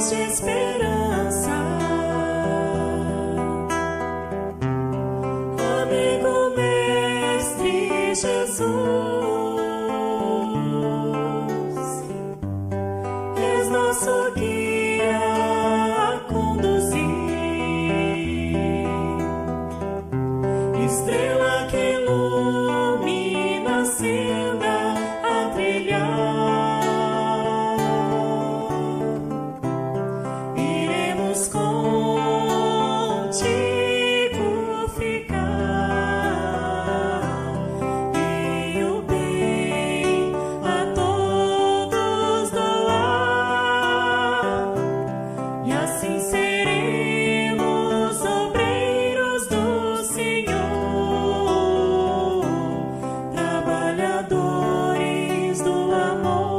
de esperança. Amigo, mestre Jesus, és nosso guia a conduzir, estrela que ilumina a senda a trilhar. Iremos contigo ficar, e o bem a todos doar, e assim seremos obreiros do Senhor, trabalhadores do amor.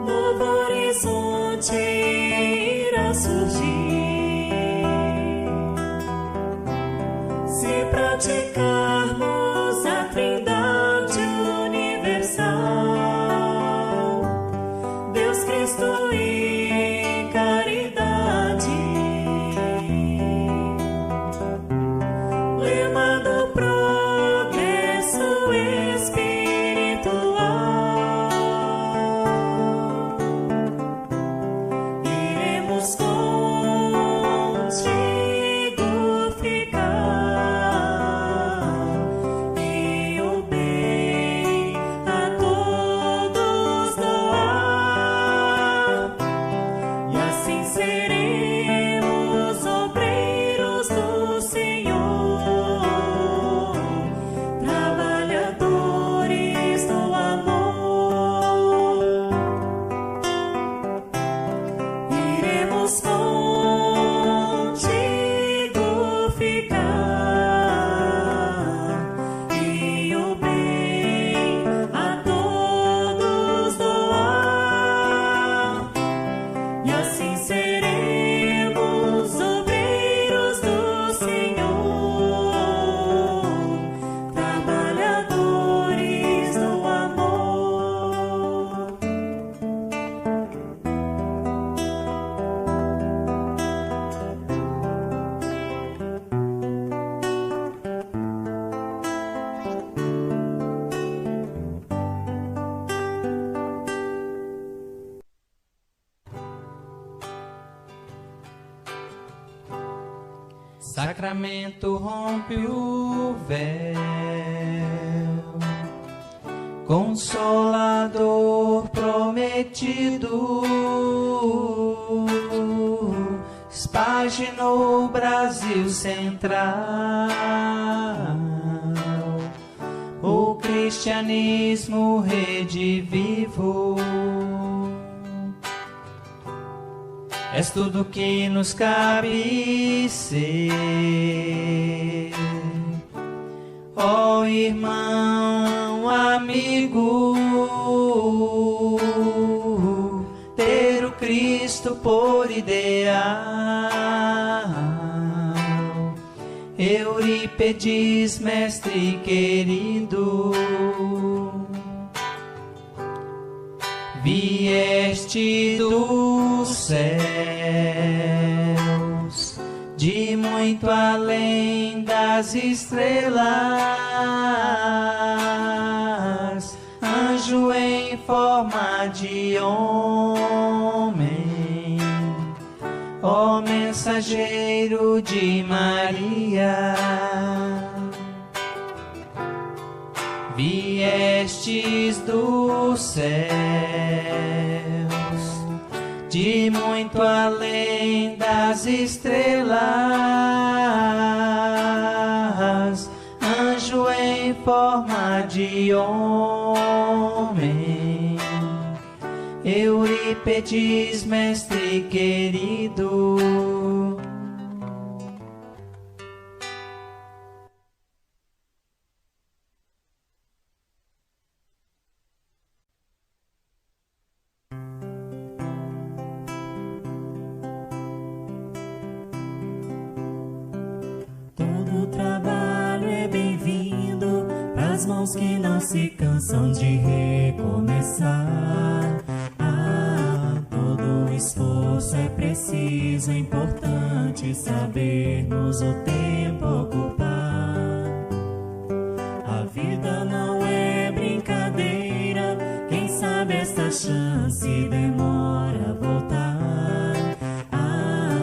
Novo horizonte irá surgir se praticarmos a Trindade universal, Deus, Cristo e caridade, lema do progresso espiritual. Iremos contigo ficar, e o bem a todos doar, e assim seremos obreiros do Senhor, trabalhadores do amor. Iremos contigo ficar, e o bem a todos doar, e assim seremos obreiros do Senhor, trabalhadores do amor. Sacramento rompe o véu, Consolador prometido, espaginou o Brasil central, o cristianismo redivivou. És tudo que nos cabe ser, ó irmão, amigo, ter o Cristo por ideal. Eurípedes, mestre querido, vieste dos céus, de muito além das estrelas, anjo em forma de homem, ó mensageiro de Maria. Viestes dos céus, de muito além das estrelas, anjo em forma de homem, Eurípedes, mestre querido. mãos que não se cansam de recomeçar. Todo esforço é preciso, é importante sabermos o tempo ocupar. A vida não é brincadeira, quem sabe esta chance demora a voltar.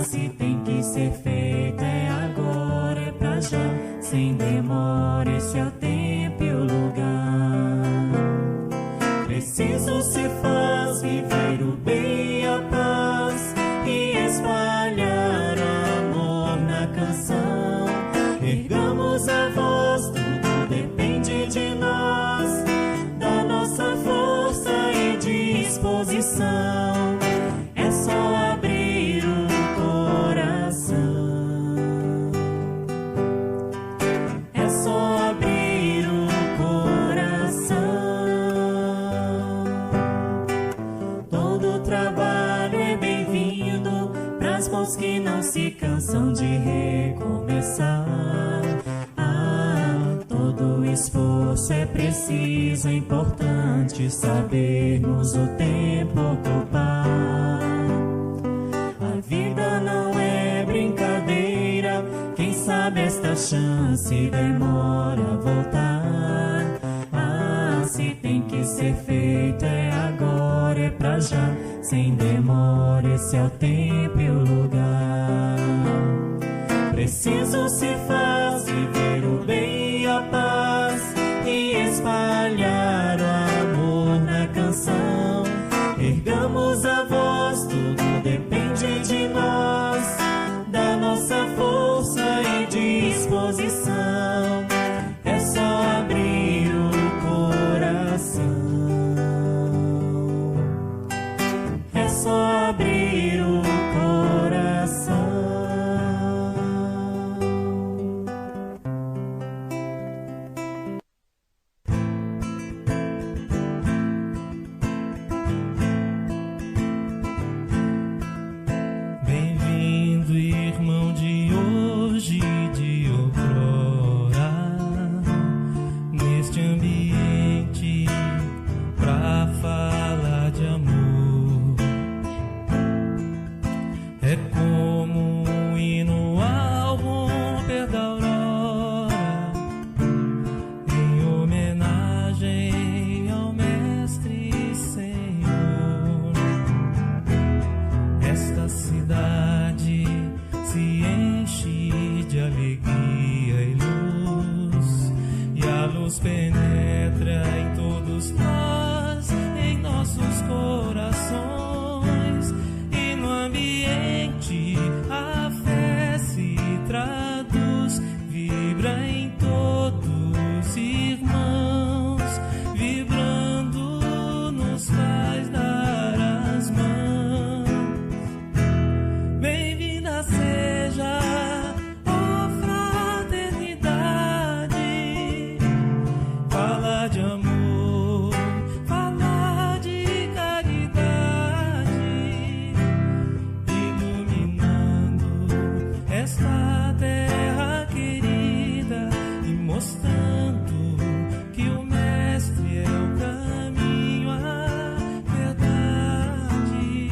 Se tem que ser feito é agora, é pra já, sem demora, esse é o tempo e o lugar. Preciso se faz viver o bem e a paz e espalhar amor na canção. Ergamos a voz, tudo depende de nós, da nossa força e disposição. É só abrir o coração. É só abrir o coração. Todo trabalho é bem-vindo pras mãos que não se cansam de recomeçar. Todo esforço é preciso, é importante sabermos o tempo ocupar. A vida não é brincadeira, quem sabe esta chance demora a voltar. Se tem que ser feito é agora, é pra já, sem demora, esse é o tempo e o lugar. Preciso se faz viver o bem e a paz e espalhar o amor na canção. Ergamos a voz, tudo depende de nós, da nossa força e disposição. É só abrir o coração. É só abrir o coração. Bem-vindo, irmão de hoje e de outrora, neste ambiente pra falar de amor. É como um hino ao romper da aurora, em homenagem ao Mestre Senhor. Esta cidade se enche de alegria e luz, e a luz penetra em todos nós, em nossos corações, e no ambiente a fé se traduz, vibra em todos irmãos, vibrando nos faz dar as mãos. Bem-vinda seja, ó fraternidade, fala de amor, fala de caridade, iluminando esta terra querida e mostrando que o Mestre é o caminho, a verdade.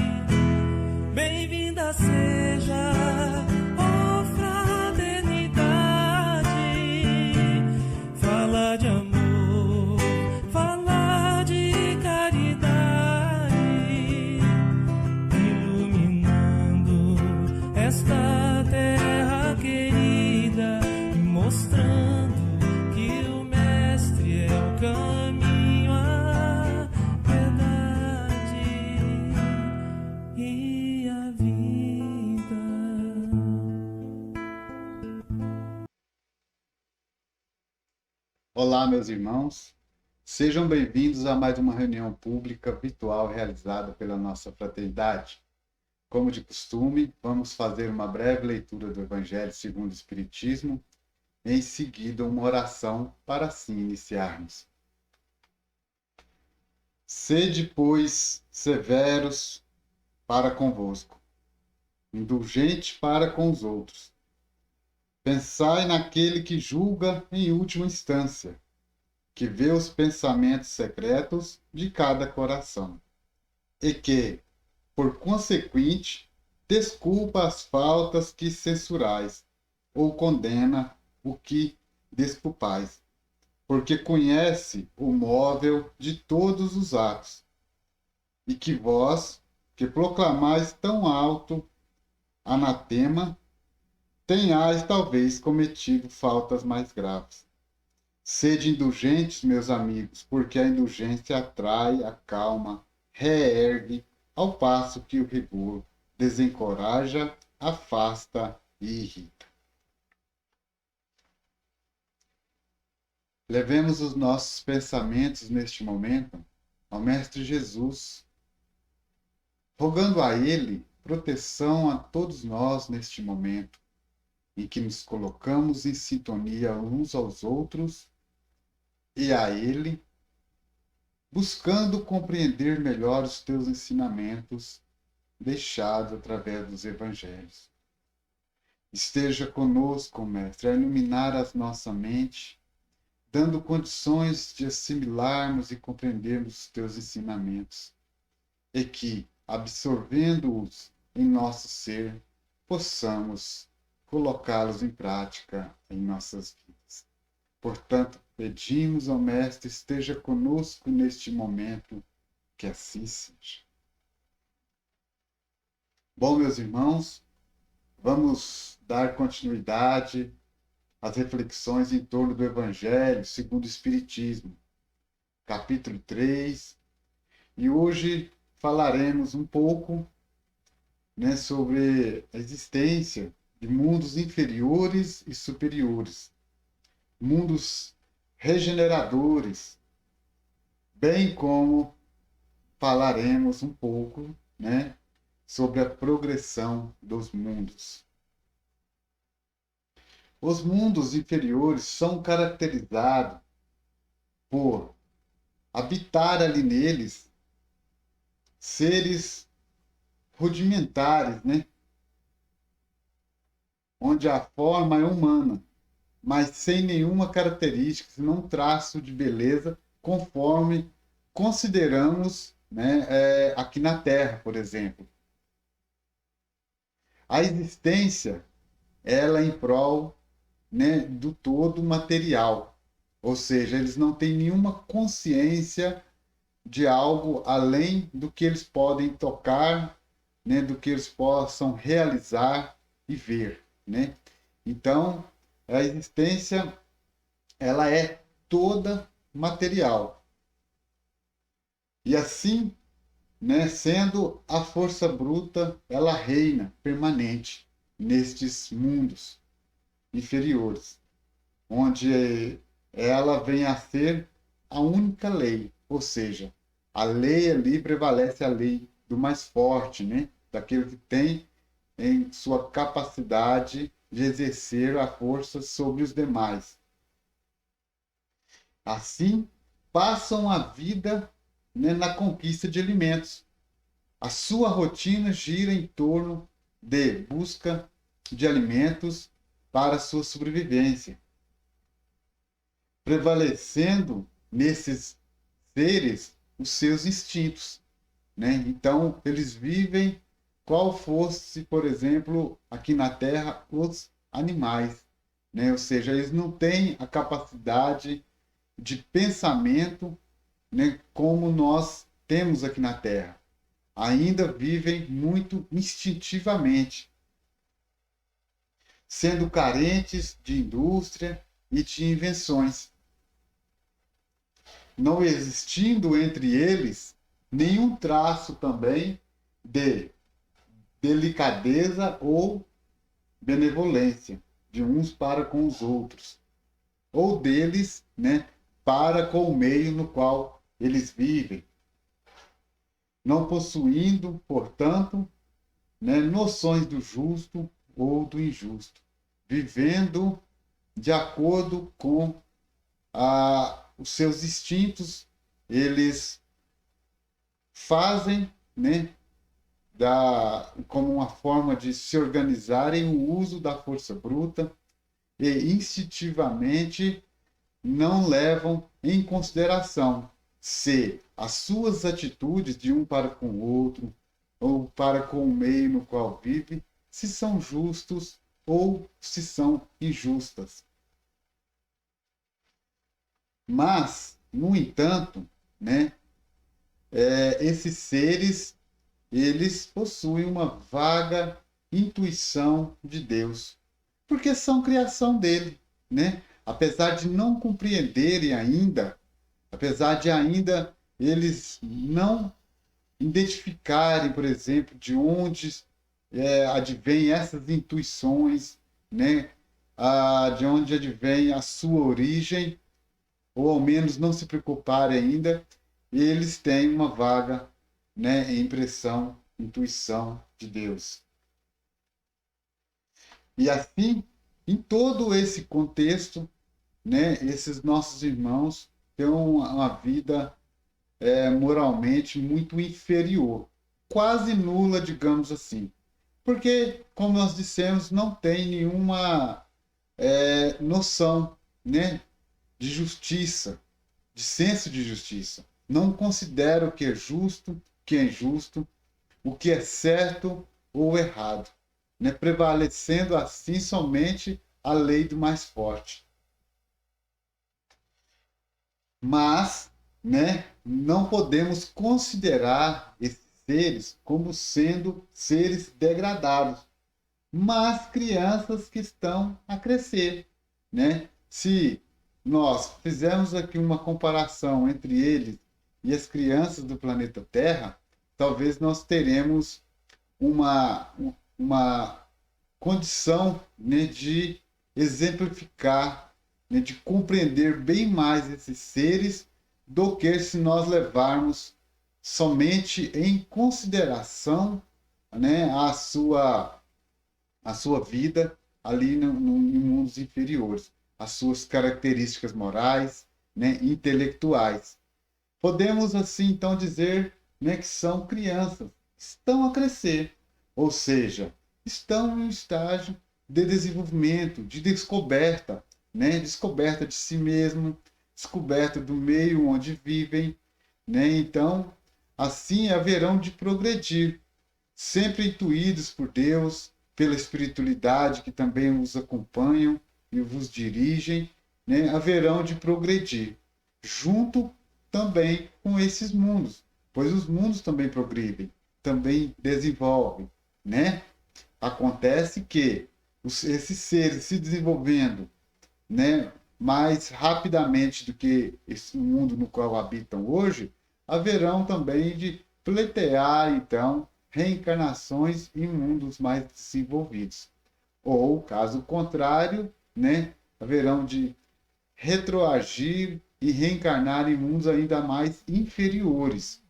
Bem-vinda seja, ó fraternidade, fala de amor, fala de caridade, iluminando esta terra querida e mostrando que o Mestre é o caminho, a verdade e a vida. Olá, meus irmãos. Sejam bem-vindos a mais uma reunião pública virtual realizada pela nossa fraternidade. Como de costume, vamos fazer uma breve leitura do Evangelho segundo o Espiritismo, em seguida uma oração para assim iniciarmos. Sede, pois, severos para convosco, indulgente para com os outros. Pensai naquele que julga em última instância, que vê os pensamentos secretos de cada coração, e que, por consequente, desculpa as faltas que censurais, ou condena o que desculpais, porque conhece o móvel de todos os atos, e que vós, que proclamais tão alto anatema, tenhais talvez cometido faltas mais graves. Sede indulgentes, meus amigos, porque a indulgência atrai, acalma, reergue, ao passo que o rigor desencoraja, afasta e irrita. Levemos os nossos pensamentos neste momento ao Mestre Jesus, rogando a Ele proteção a todos nós neste momento, em que nos colocamos em sintonia uns aos outros e a Ele, buscando compreender melhor os teus ensinamentos deixados através dos evangelhos. Esteja conosco, Mestre, a iluminar a nossa mente, dando condições de assimilarmos e compreendermos os teus ensinamentos, e que, absorvendo-os em nosso ser, possamos colocá-los em prática em nossas vidas. Portanto, pedimos ao Mestre, esteja conosco neste momento, que assim seja. Bom, meus irmãos, vamos dar continuidade às reflexões em torno do Evangelho segundo o Espiritismo, capítulo 3, e hoje falaremos um pouco, sobre a existência de mundos inferiores e superiores, mundos regeneradores, bem como falaremos um pouco, sobre a progressão dos mundos. Os mundos inferiores são caracterizados por habitar ali neles seres rudimentares, onde a forma é humana, mas sem nenhuma característica, senão um traço de beleza, conforme consideramos, aqui na Terra, por exemplo. A existência, ela em prol, do todo material, ou seja, eles não têm nenhuma consciência de algo além do que eles podem tocar, do que eles possam realizar e ver, Então, a existência, ela é toda material. E assim, sendo a força bruta, ela reina permanente nestes mundos inferiores, onde ela vem a ser a única lei, ou seja, a lei ali prevalece a lei do mais forte, daquele que tem em sua capacidade de exercer a força sobre os demais. Assim, passam a vida, na conquista de alimentos. A sua rotina gira em torno de busca de alimentos para a sua sobrevivência, prevalecendo nesses seres os seus instintos, Então, eles vivem qual fosse, por exemplo, aqui na Terra, os animais, Ou seja, eles não têm a capacidade de pensamento, como nós temos aqui na Terra. Ainda vivem muito instintivamente, sendo carentes de indústria e de invenções, não existindo entre eles nenhum traço também de delicadeza ou benevolência de uns para com os outros, ou deles, para com o meio no qual eles vivem, não possuindo, portanto, noções do justo ou do injusto, vivendo de acordo com os seus instintos. Eles fazem, como uma forma de se organizarem o uso da força bruta, e instintivamente não levam em consideração se as suas atitudes de um para com o outro, ou para com o meio no qual vive, se são justos ou se são injustas. Mas, no entanto, né, esses seres, eles possuem uma vaga intuição de Deus, porque são criação dele, né? Apesar de não compreenderem ainda, apesar de ainda eles não identificarem, por exemplo, de onde advêm essas intuições, né? De onde advém a sua origem, ou ao menos não se preocuparem ainda, eles têm uma vaga, né, impressão, intuição de Deus. E assim, em todo esse contexto, né, esses nossos irmãos têm uma vida moralmente muito inferior, quase nula, digamos assim. Porque, como nós dissemos, não tem nenhuma noção, né, de justiça, de senso de justiça. Não considera o que é justo, o que é injusto, o que é certo ou errado, né, prevalecendo assim somente a lei do mais forte. Mas, né, não podemos considerar esses seres como sendo seres degradados, mas crianças que estão a crescer, né? Se nós fizermos aqui uma comparação entre eles e as crianças do planeta Terra, talvez nós teremos uma condição, né, de exemplificar, né, de compreender bem mais esses seres do que se nós levarmos somente em consideração, né, a sua vida ali em mundos inferiores, as suas características morais, né, intelectuais. Podemos assim então dizer, né, que são crianças, estão a crescer, ou seja, estão em um estágio de desenvolvimento, de descoberta, né, descoberta de si mesmo, descoberta do meio onde vivem, né? Então, assim haverão de progredir, sempre intuídos por Deus, pela espiritualidade que também os acompanham e vos dirigem, né? Haverão de progredir, junto também com esses mundos, pois os mundos também progridem, também desenvolvem, né? Acontece que esses seres se desenvolvendo, né, mais rapidamente do que esse mundo no qual habitam hoje, haverão também de pleitear, então, reencarnações em mundos mais desenvolvidos. Ou, caso contrário, né, haverão de retroagir e reencarnar em mundos ainda mais inferiores,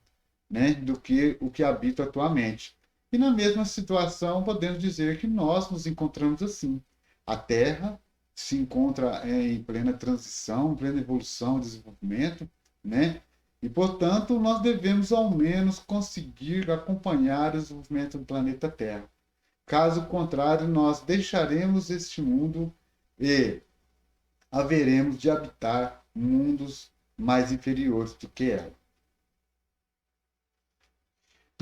né, do que o que habita atualmente. E na mesma situação, podemos dizer que nós nos encontramos assim. A Terra se encontra em plena transição, plena evolução, desenvolvimento, né? E, portanto, nós devemos ao menos conseguir acompanhar o desenvolvimento do planeta Terra. Caso contrário, nós deixaremos este mundo e haveremos de habitar mundos mais inferiores do que ela.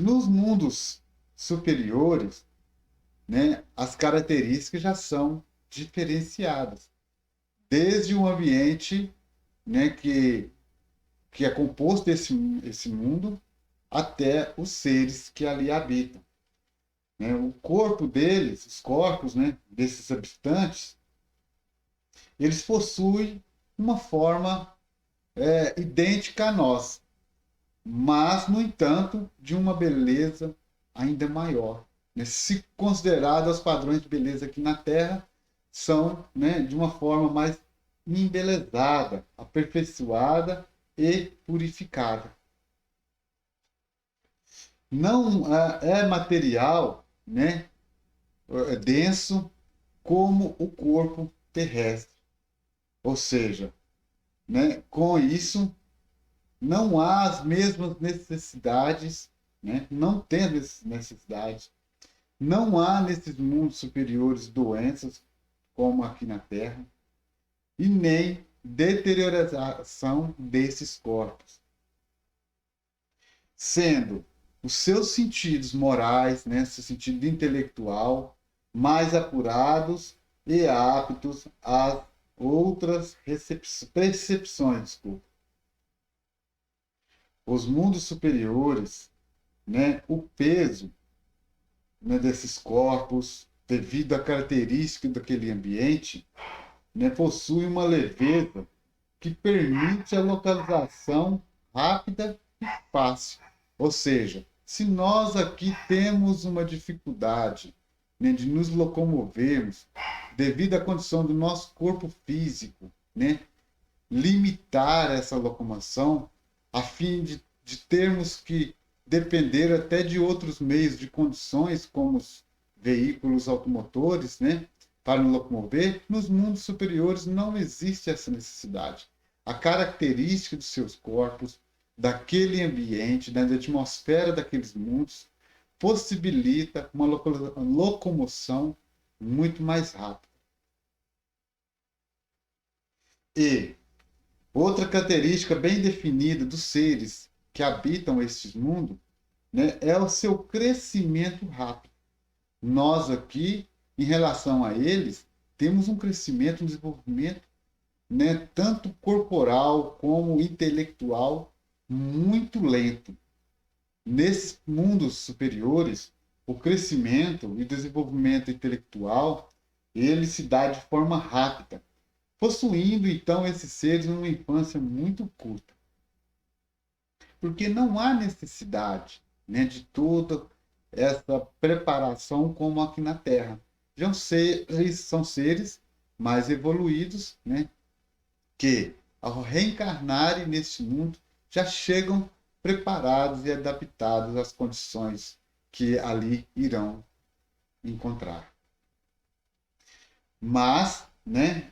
Nos mundos superiores, né, as características já são diferenciadas. Desde um ambiente, né, que é composto esse mundo, até os seres que ali habitam. Né? O corpo deles, os corpos, né, desses habitantes, eles possuem uma forma idêntica a nós, mas, no entanto, de uma beleza ainda maior. Né? Se considerado os padrões de beleza aqui na Terra, são, né, de uma forma mais embelezada, aperfeiçoada e purificada. Não é material, né, denso como o corpo terrestre. Ou seja, né, com isso, não há as mesmas necessidades, né, não tem as necessidades. Não há nesses mundos superiores doenças, como aqui na Terra, e nem deterioração desses corpos, sendo os seus sentidos morais, né, seu sentido intelectual, mais apurados e aptos a outras percepções, desculpa. Os mundos superiores, né, o peso, né, desses corpos, devido à característica daquele ambiente, né, possui uma leveza que permite a localização rápida e fácil. Ou seja, se nós aqui temos uma dificuldade, né, de nos locomovermos, devido à condição do nosso corpo físico, né, limitar essa locomoção, a fim de termos que depender até de outros meios de conduções, como os veículos automotores, né, para nos locomover, nos mundos superiores não existe essa necessidade. A característica dos seus corpos, daquele ambiente, da atmosfera daqueles mundos, possibilita uma locomoção muito mais rápida. E outra característica bem definida dos seres que habitam estes mundos, né, é o seu crescimento rápido. Nós aqui, em relação a eles, temos um crescimento, um desenvolvimento, né, tanto corporal como intelectual, muito lento. Nesses mundos superiores, o crescimento e desenvolvimento intelectual, ele se dá de forma rápida, possuindo então esses seres uma infância muito curta. Porque não há necessidade, né, de toda essa preparação como aqui na Terra. São seres mais evoluídos, né, que ao reencarnarem neste mundo já chegam preparados e adaptados às condições que ali irão encontrar. Mas, né,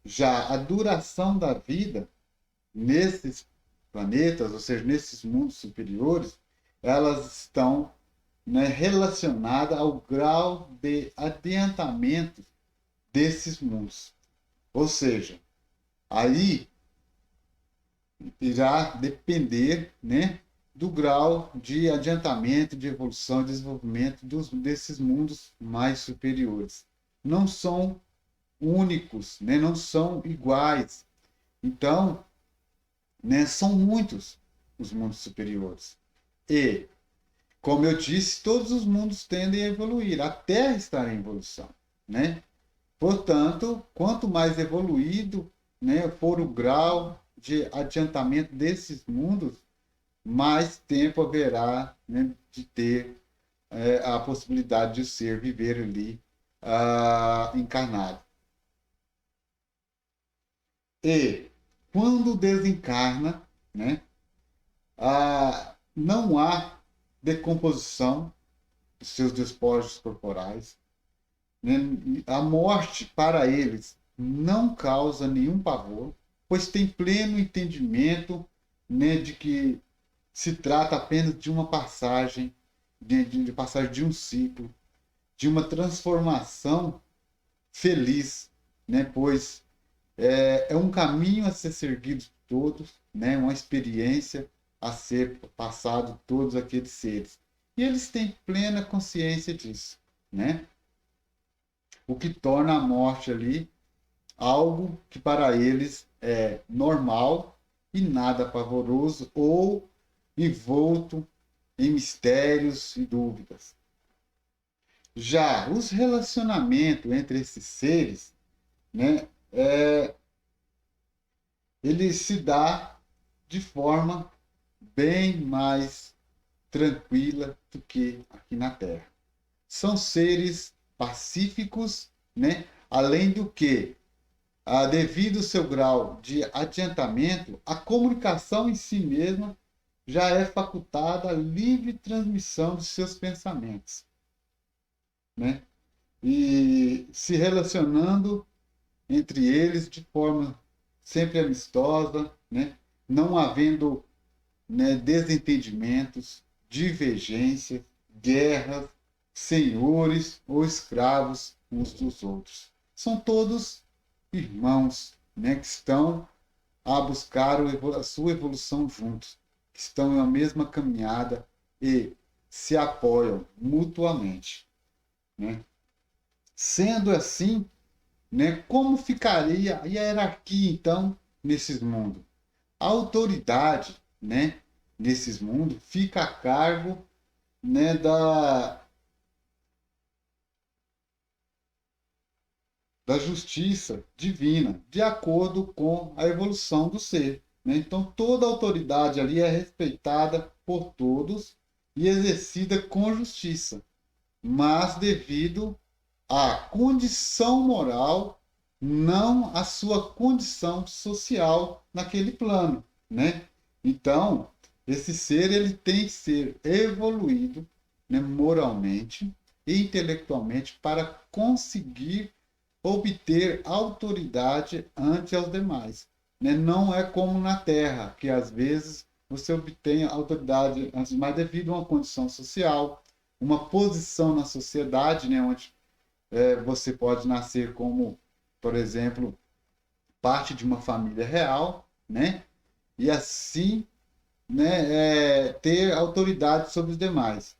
já a duração da vida nesses planetas, ou seja, nesses mundos superiores, elas estão, né, relacionadas ao grau de adiantamento desses mundos. Ou seja, aí irá depender, né, do grau de adiantamento, de evolução, de desenvolvimento desses mundos mais superiores. Não são únicos, né, não são iguais. Então, né, são muitos os mundos superiores. E, como eu disse, todos os mundos tendem a evoluir. A Terra está em evolução, né? Portanto, quanto mais evoluído, né, for o grau de adiantamento desses mundos, mais tempo haverá, né, de ter a possibilidade de o ser viver ali encarnado. E quando desencarna, né, não há decomposição dos seus despojos corporais, né? A morte para eles não causa nenhum pavor, pois tem pleno entendimento, né, de que se trata apenas de uma passagem, de passagem de um ciclo, de uma transformação feliz, né, pois é um caminho a ser seguido por todos, né, uma experiência a ser passado todos aqueles seres. E eles têm plena consciência disso, né? O que torna a morte ali algo que para eles é normal e nada pavoroso ou envolto em mistérios e dúvidas. Já os relacionamentos entre esses seres, né, ele se dá de forma bem mais tranquila do que aqui na Terra. São seres pacíficos, né? Além do que, devido ao seu grau de adiantamento, a comunicação em si mesma já é facultada a livre transmissão de seus pensamentos, né? E se relacionando entre eles de forma sempre amistosa, né? Não havendo, né, desentendimentos, divergências, guerras, senhores ou escravos uns dos outros. São todos irmãos né, que estão a buscar a sua evolução juntos, que estão na mesma caminhada e se apoiam mutuamente, né? Sendo assim, né, como ficaria a hierarquia, então, nesses mundos? A autoridade, né, nesses mundos fica a cargo, né, da justiça divina, de acordo com a evolução do ser, né? Então, toda autoridade ali é respeitada por todos e exercida com justiça, mas devido à condição moral, não à sua condição social naquele plano, né? Então, esse ser ele tem que ser evoluído, né, moralmente e intelectualmente para conseguir obter autoridade ante os demais, né? Não é como na Terra, que às vezes você obtém autoridade antes de mais devido a uma condição social, uma posição na sociedade, né? Onde você pode nascer como, por exemplo, parte de uma família real, né? E assim, né, ter autoridade sobre os demais.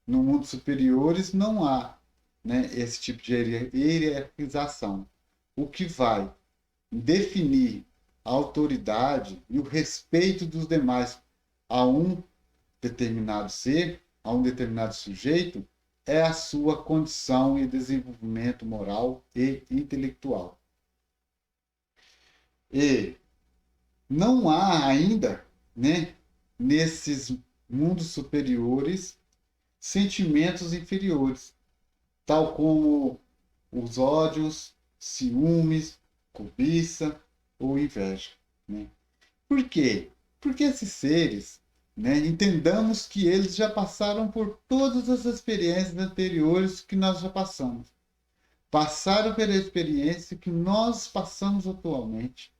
No mundo superiores não há, né, esse tipo de hierarquização. O que vai definir a autoridade e o respeito dos demais a um determinado ser, a um determinado sujeito, é a sua condição e desenvolvimento moral e intelectual. E não há ainda, né, nesses mundos superiores, sentimentos inferiores, tal como os ódios, ciúmes, cobiça ou inveja, né? Por quê? Porque esses seres, né, entendamos que eles já passaram por todas as experiências anteriores que nós já passamos. Passaram pela experiência que nós passamos atualmente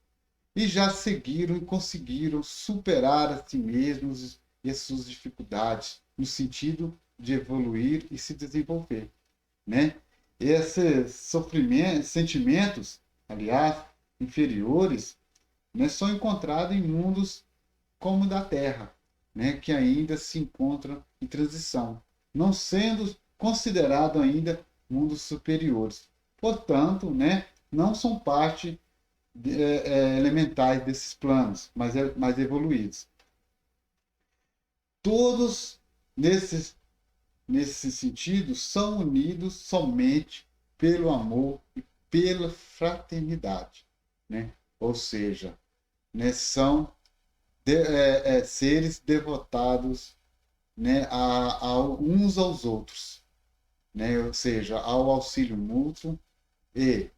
e já seguiram e conseguiram superar a si mesmos e as suas dificuldades, no sentido de evoluir e se desenvolver, né? Esses sofrimentos, sentimentos, aliás, inferiores, né, são encontrados em mundos como o da Terra, né, que ainda se encontram em transição, não sendo considerado ainda mundos superiores. Portanto, né, não são parte elementais desses planos, mas mais evoluídos. Todos nesse sentido são unidos somente pelo amor e pela fraternidade, né? Ou seja, né, são seres devotados, né, uns aos outros, né? Ou seja, ao auxílio mútuo e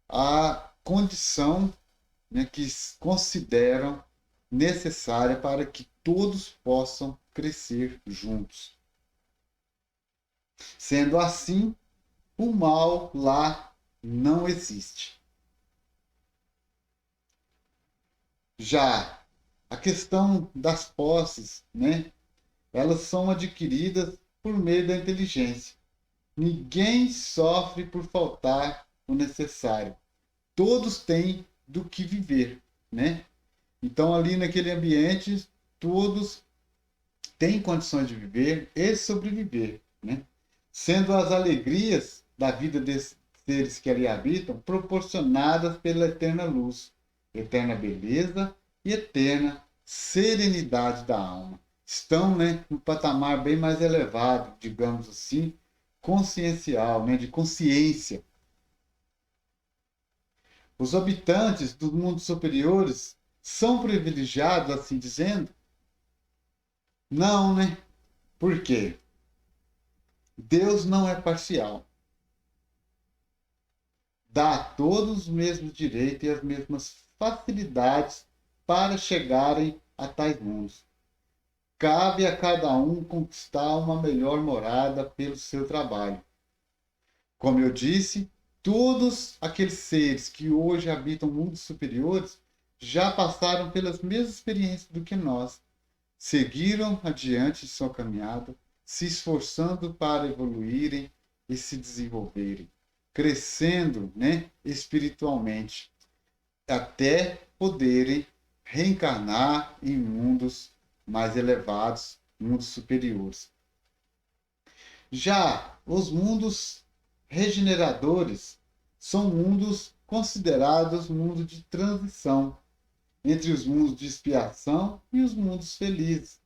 a condição, né, que consideram necessária para que todos possam crescer juntos. Sendo assim, o mal lá não existe. Já a questão das posses, né, elas são adquiridas por meio da inteligência. Ninguém sofre por faltar o necessário. Todos têm do que viver, né? Então, ali naquele ambiente, todos têm condições de viver e sobreviver, né? Sendo as alegrias da vida desses seres que ali habitam proporcionadas pela eterna luz, eterna beleza e eterna serenidade da alma. Estão, né, no patamar bem mais elevado, digamos assim, consciencial, né, de consciência. Os habitantes dos mundos superiores são privilegiados, assim dizendo? Não, né? Por quê? Deus não é parcial. Dá a todos os mesmos direitos e as mesmas facilidades para chegarem a tais mundos. Cabe a cada um conquistar uma melhor morada pelo seu trabalho. Como eu disse, todos aqueles seres que hoje habitam mundos superiores já passaram pelas mesmas experiências do que nós. Seguiram adiante de sua caminhada, se esforçando para evoluírem e se desenvolverem, crescendo, né, espiritualmente. até poderem reencarnar em mundos mais elevados, mundos superiores. Já os mundos regeneradores são mundos considerados mundos de transição entre os mundos de expiação e os mundos felizes.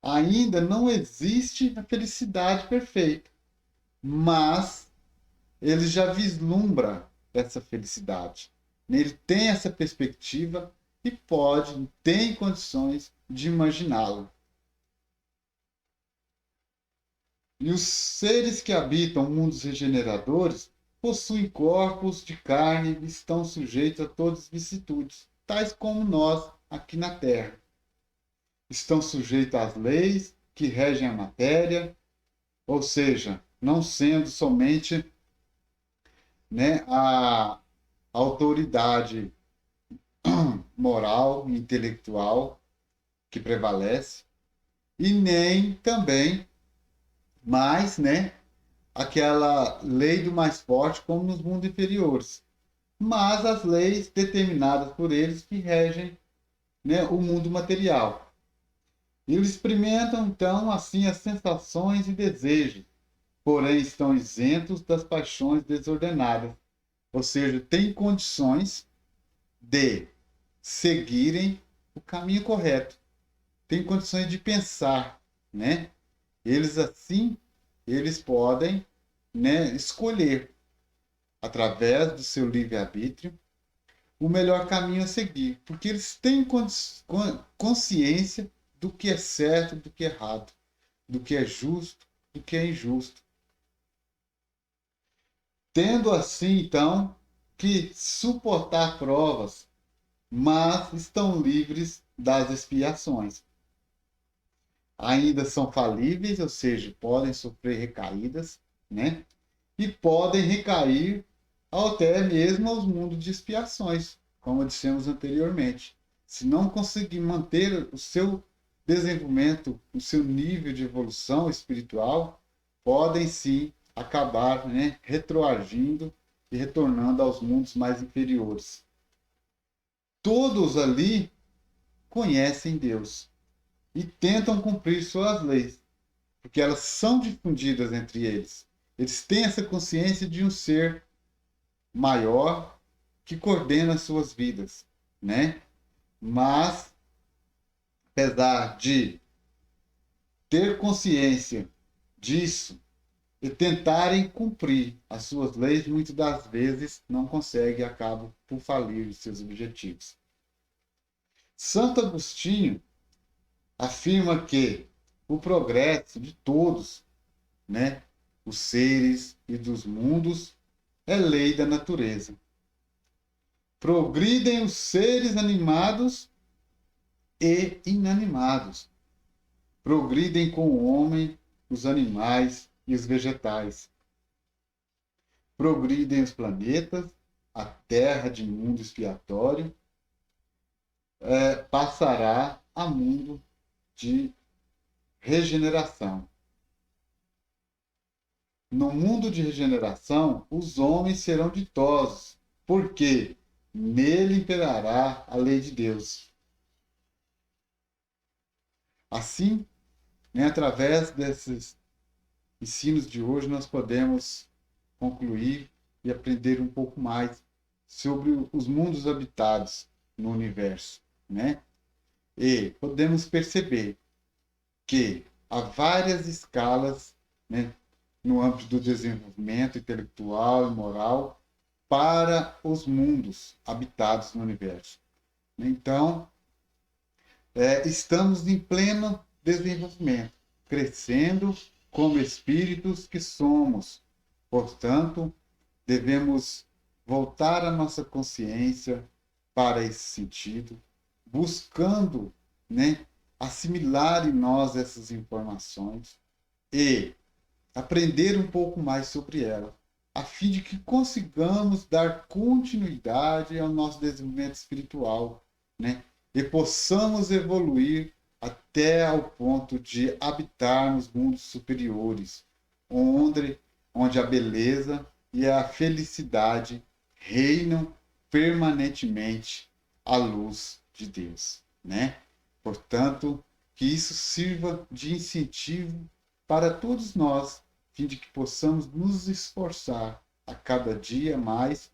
Ainda não existe a felicidade perfeita, mas ele já vislumbra essa felicidade. Ele tem essa perspectiva e tem condições de imaginá-la. E os seres que habitam mundos regeneradores possuem corpos de carne e estão sujeitos a todas as vicissitudes, tais como nós aqui na Terra. Estão sujeitos às leis que regem a matéria, ou seja, não sendo somente, né, a autoridade moral e intelectual que prevalece, e nem também mais, né, aquela lei do mais forte como nos mundos inferiores, mas as leis determinadas por eles que regem, né, o mundo material. Eles experimentam então assim as sensações e desejos, porém estão isentos das paixões desordenadas, ou seja, têm condições de seguirem o caminho correto, têm condições de pensar, né? Eles podem, né, escolher, através do seu livre-arbítrio, o melhor caminho a seguir, porque eles têm consciência do que é certo, do que é errado, do que é justo, do que é injusto. Tendo assim, então, que suportar provas, mas estão livres das expiações. Ainda são falíveis, ou seja, podem sofrer recaídas, né? E podem recair até mesmo aos mundos de expiações, como dissemos anteriormente. Se não conseguir manter o seu desenvolvimento, o seu nível de evolução espiritual, podem sim acabar, né, retroagindo e retornando aos mundos mais inferiores. Todos ali conhecem Deus e tentam cumprir suas leis, porque elas são difundidas entre eles. Eles têm essa consciência de um ser maior que coordena suas vidas, né? Mas, apesar de ter consciência disso e tentarem cumprir as suas leis, muitas das vezes não conseguem e acabam por falir os seus objetivos. Santo Agostinho afirma que o progresso de todos, né, os seres e dos mundos, é lei da natureza. Progridem os seres animados e inanimados. Progridem com o homem, os animais e os vegetais. Progridem os planetas, a terra de mundo expiatório passará a mundo de regeneração. No mundo de regeneração, os homens serão ditosos, porque nele imperará a lei de Deus. Assim, né, através desses ensinos de hoje, nós podemos concluir e aprender um pouco mais sobre os mundos habitados no universo, né? E podemos perceber que há várias escalas, né, no âmbito do desenvolvimento intelectual e moral para os mundos habitados no universo. Então, estamos em pleno desenvolvimento, crescendo como espíritos que somos. Portanto, devemos voltar a nossa consciência para esse sentido, buscando, né, assimilar em nós essas informações e aprender um pouco mais sobre ela, a fim de que consigamos dar continuidade ao nosso desenvolvimento espiritual, né? E possamos evoluir até ao ponto de habitar nos mundos superiores, onde a beleza e a felicidade reinam permanentemente à luz de Deus, né? Portanto, que isso sirva de incentivo para todos nós, a fim de que possamos nos esforçar a cada dia mais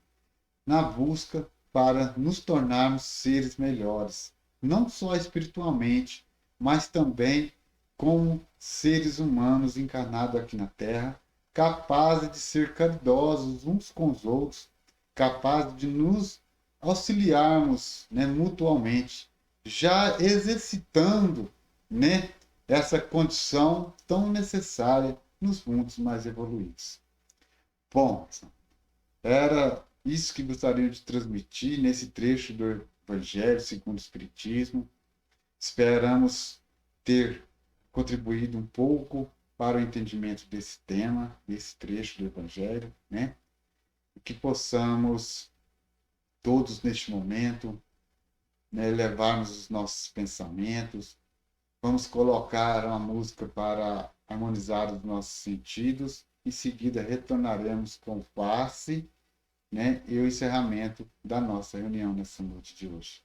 na busca para nos tornarmos seres melhores, não só espiritualmente, mas também como seres humanos encarnados aqui na Terra, capazes de ser caridosos uns com os outros, capazes de nos auxiliarmos, né, mutuamente, já exercitando, né, essa condição tão necessária nos mundos mais evoluídos. Bom, era isso que gostaria de transmitir nesse trecho do Evangelho segundo o Espiritismo. Esperamos ter contribuído um pouco para o entendimento desse tema, desse trecho do Evangelho, né? E que possamos, todos neste momento, né, levarmos os nossos pensamentos. Vamos colocar uma música para harmonizar os nossos sentidos. Em seguida, retornaremos com o passe, né, e o encerramento da nossa reunião nessa noite de hoje.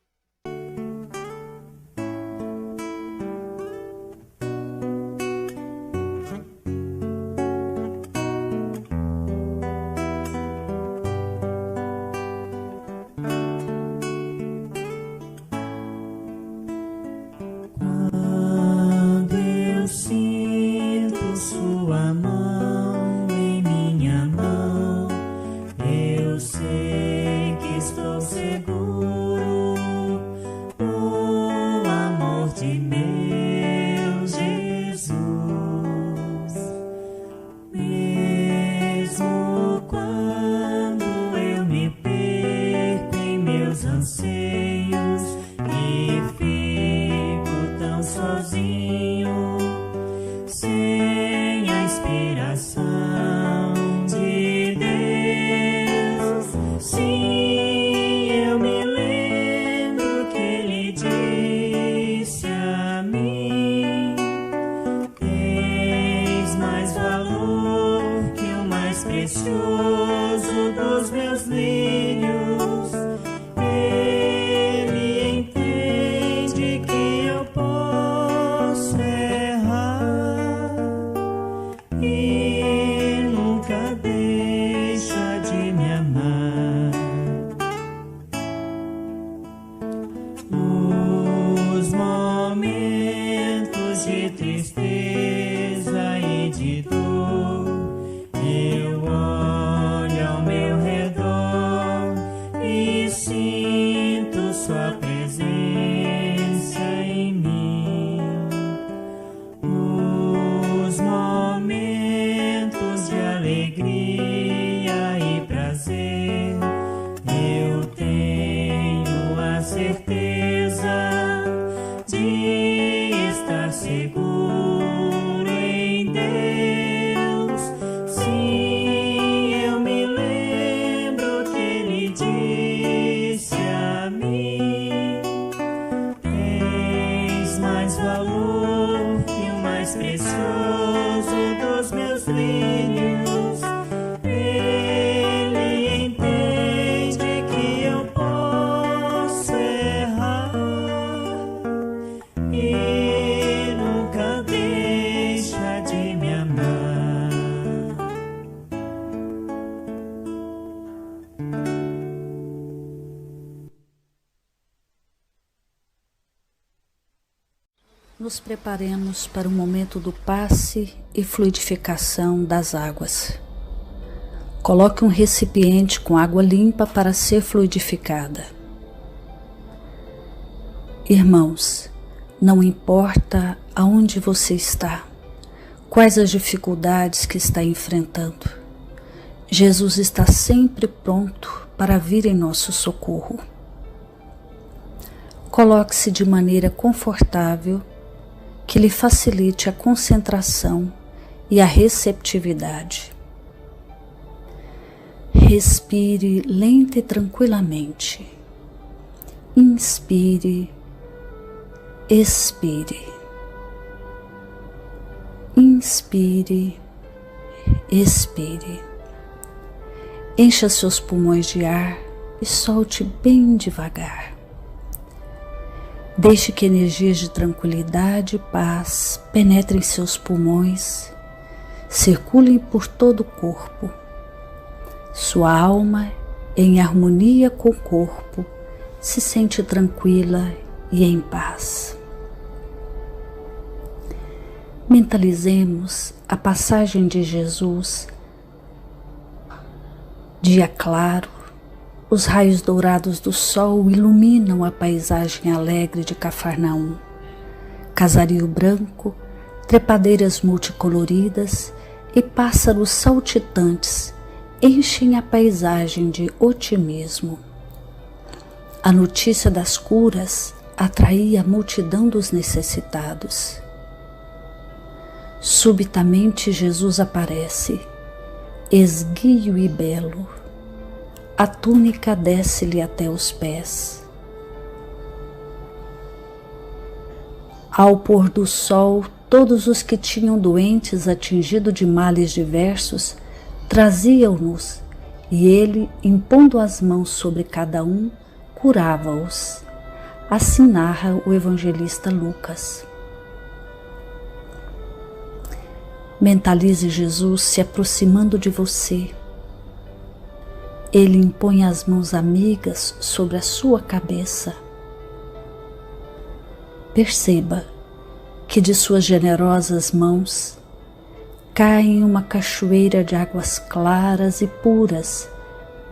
Nos preparemos para o momento do passe e fluidificação das águas. Coloque um recipiente com água limpa para ser fluidificada. Irmãos, não importa aonde você está, quais as dificuldades que está enfrentando, Jesus está sempre pronto para vir em nosso socorro. Coloque-se de maneira confortável, que lhe facilite a concentração e a receptividade. Respire lenta e tranquilamente. Inspire, expire. Inspire, expire. Encha seus pulmões de ar e solte bem devagar. Deixe que energias de tranquilidade e paz penetrem seus pulmões, circulem por todo o corpo. Sua alma, em harmonia com o corpo, se sente tranquila e em paz. Mentalizemos a passagem de Jesus. Dia claro, os raios dourados do sol iluminam a paisagem alegre de Cafarnaum. Casario branco, trepadeiras multicoloridas e pássaros saltitantes enchem a paisagem de otimismo. A notícia das curas atraía a multidão dos necessitados. Subitamente Jesus aparece, esguio e belo. A túnica desce-lhe até os pés. Ao pôr do sol, todos os que tinham doentes atingidos de males diversos traziam-nos, e ele, impondo as mãos sobre cada um, curava-os. Assim narra o evangelista Lucas. Mentalize Jesus se aproximando de você. Ele impõe as mãos amigas sobre a sua cabeça. Perceba que de suas generosas mãos caem uma cachoeira de águas claras e puras,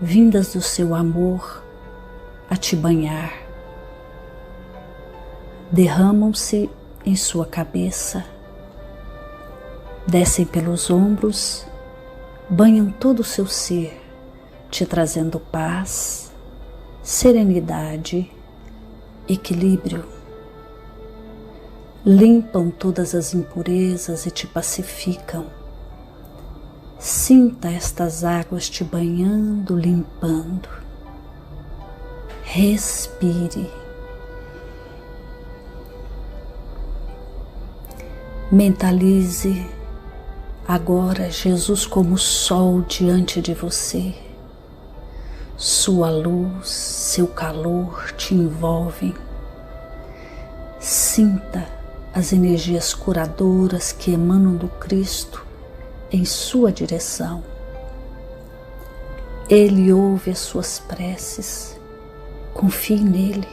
vindas do seu amor a te banhar. Derramam-se em sua cabeça, descem pelos ombros, banham todo o seu ser, te trazendo paz, serenidade, equilíbrio. Limpam todas as impurezas e te pacificam. Sinta estas águas te banhando, limpando. Respire. Mentalize agora Jesus como sol diante de você. Sua luz, seu calor te envolvem. Sinta as energias curadoras que emanam do Cristo em sua direção. Ele ouve as suas preces. Confie nele.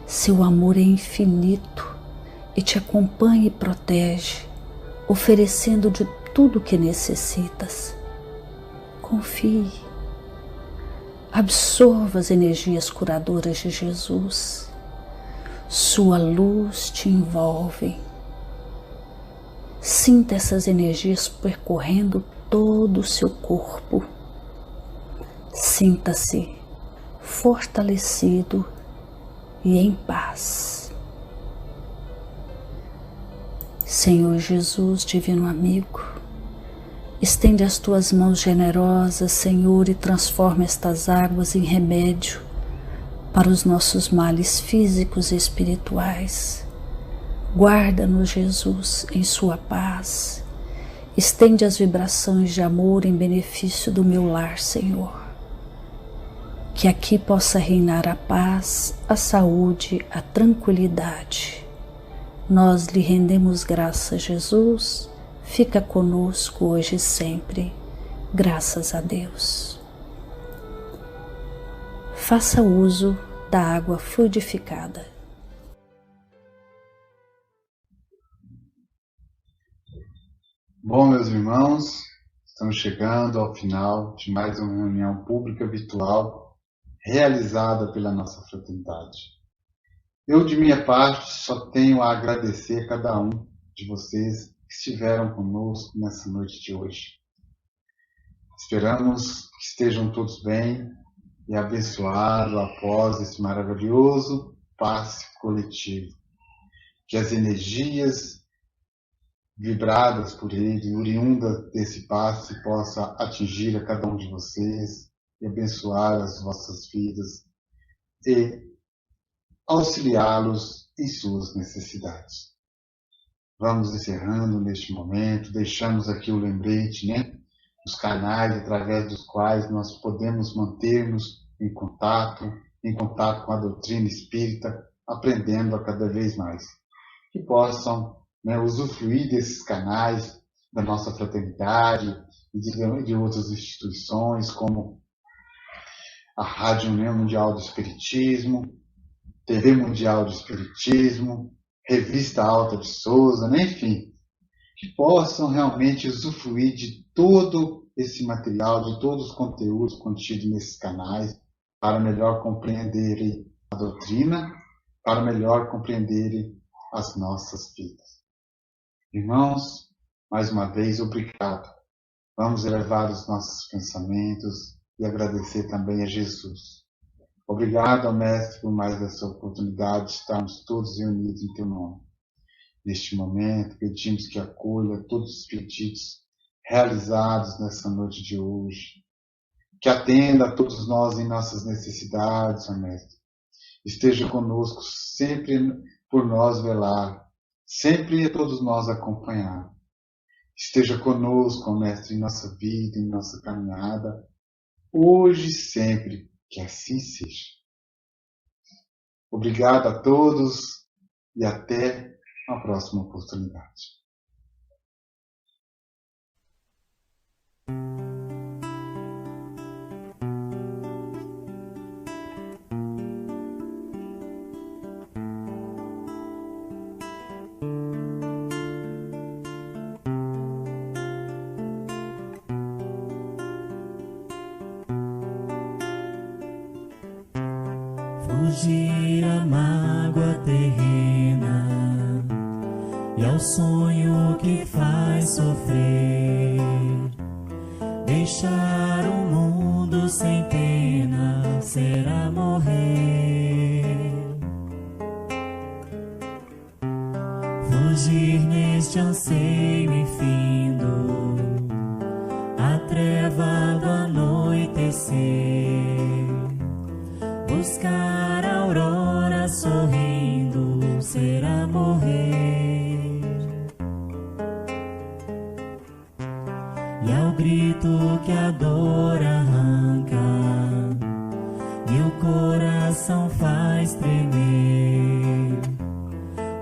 Seu amor é infinito e te acompanha e protege, oferecendo de tudo o que necessitas. Confie. Absorva as energias curadoras de Jesus. Sua luz te envolve. Sinta essas energias percorrendo todo o seu corpo. Sinta-se fortalecido e em paz. Senhor Jesus, divino amigo, estende as tuas mãos generosas, Senhor, e transforma estas águas em remédio para os nossos males físicos e espirituais. Guarda-nos, Jesus, em sua paz. Estende as vibrações de amor em benefício do meu lar, Senhor. Que aqui possa reinar a paz, a saúde, a tranquilidade. Nós lhe rendemos graças, Jesus. Fica conosco hoje e sempre. Graças a Deus. Faça uso da água fluidificada. Bom, meus irmãos, estamos chegando ao final de mais uma reunião pública virtual realizada pela nossa fraternidade. Eu, de minha parte, só tenho a agradecer a cada um de vocês que estiveram conosco nessa noite de hoje. Esperamos que estejam todos bem e abençoados após esse maravilhoso passe coletivo. Que as energias vibradas por ele, oriundas desse passe, possa atingir a cada um de vocês e abençoar as vossas vidas e auxiliá-los em suas necessidades. Vamos encerrando neste momento, deixamos aqui o lembrete, os canais através dos quais nós podemos manter-nos em contato com a doutrina espírita, aprendendo a cada vez mais. Que possam, usufruir desses canais da nossa fraternidade e de outras instituições, como a Rádio União Mundial do Espiritismo, TV Mundial do Espiritismo, Revista Alta de Souza, enfim, que possam realmente usufruir de todo esse material, de todos os conteúdos contidos nesses canais, para melhor compreenderem a doutrina, para melhor compreenderem as nossas vidas. Irmãos, mais uma vez, obrigado. Vamos elevar os nossos pensamentos e agradecer também a Jesus. Obrigado ao Mestre por mais essa oportunidade de estarmos todos reunidos em Teu nome. Neste momento, pedimos que acolha todos os pedidos realizados nessa noite de hoje, que atenda a todos nós em nossas necessidades, ó Mestre. Esteja conosco, sempre por nós velar, sempre a todos nós acompanhar. Esteja conosco, ó Mestre, em nossa vida, em nossa caminhada, hoje e sempre, que assim seja. Obrigado a todos e até a próxima oportunidade. Fugir à mágoa terrena e ao sonho que faz sofrer, deixar o mundo sem pena será morrer. Fugir neste anseio infindo, a treva do anoitecer, buscar a aurora sorrindo será morrer. E ao grito que a dor arranca e o coração faz tremer,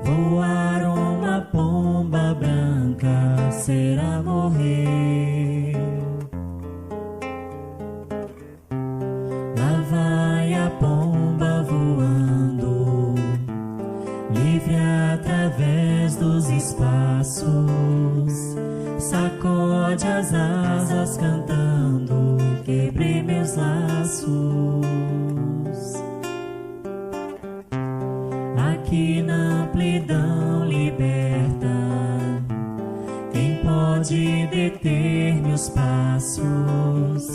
voar uma pomba branca será morrer. Lá vai a pomba voando, livre através dos espaços, sacode as asas cantando, quebrei meus laços. Aqui na amplidão liberta, quem pode deter meus passos?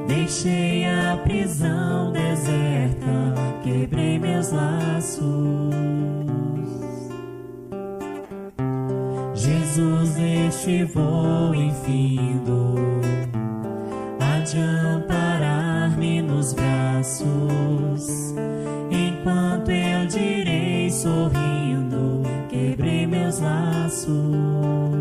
Deixei a prisão deserta, quebrei meus laços. Jesus, este voo infindo, há de amparar-me nos braços, enquanto eu direi sorrindo, quebrei meus laços.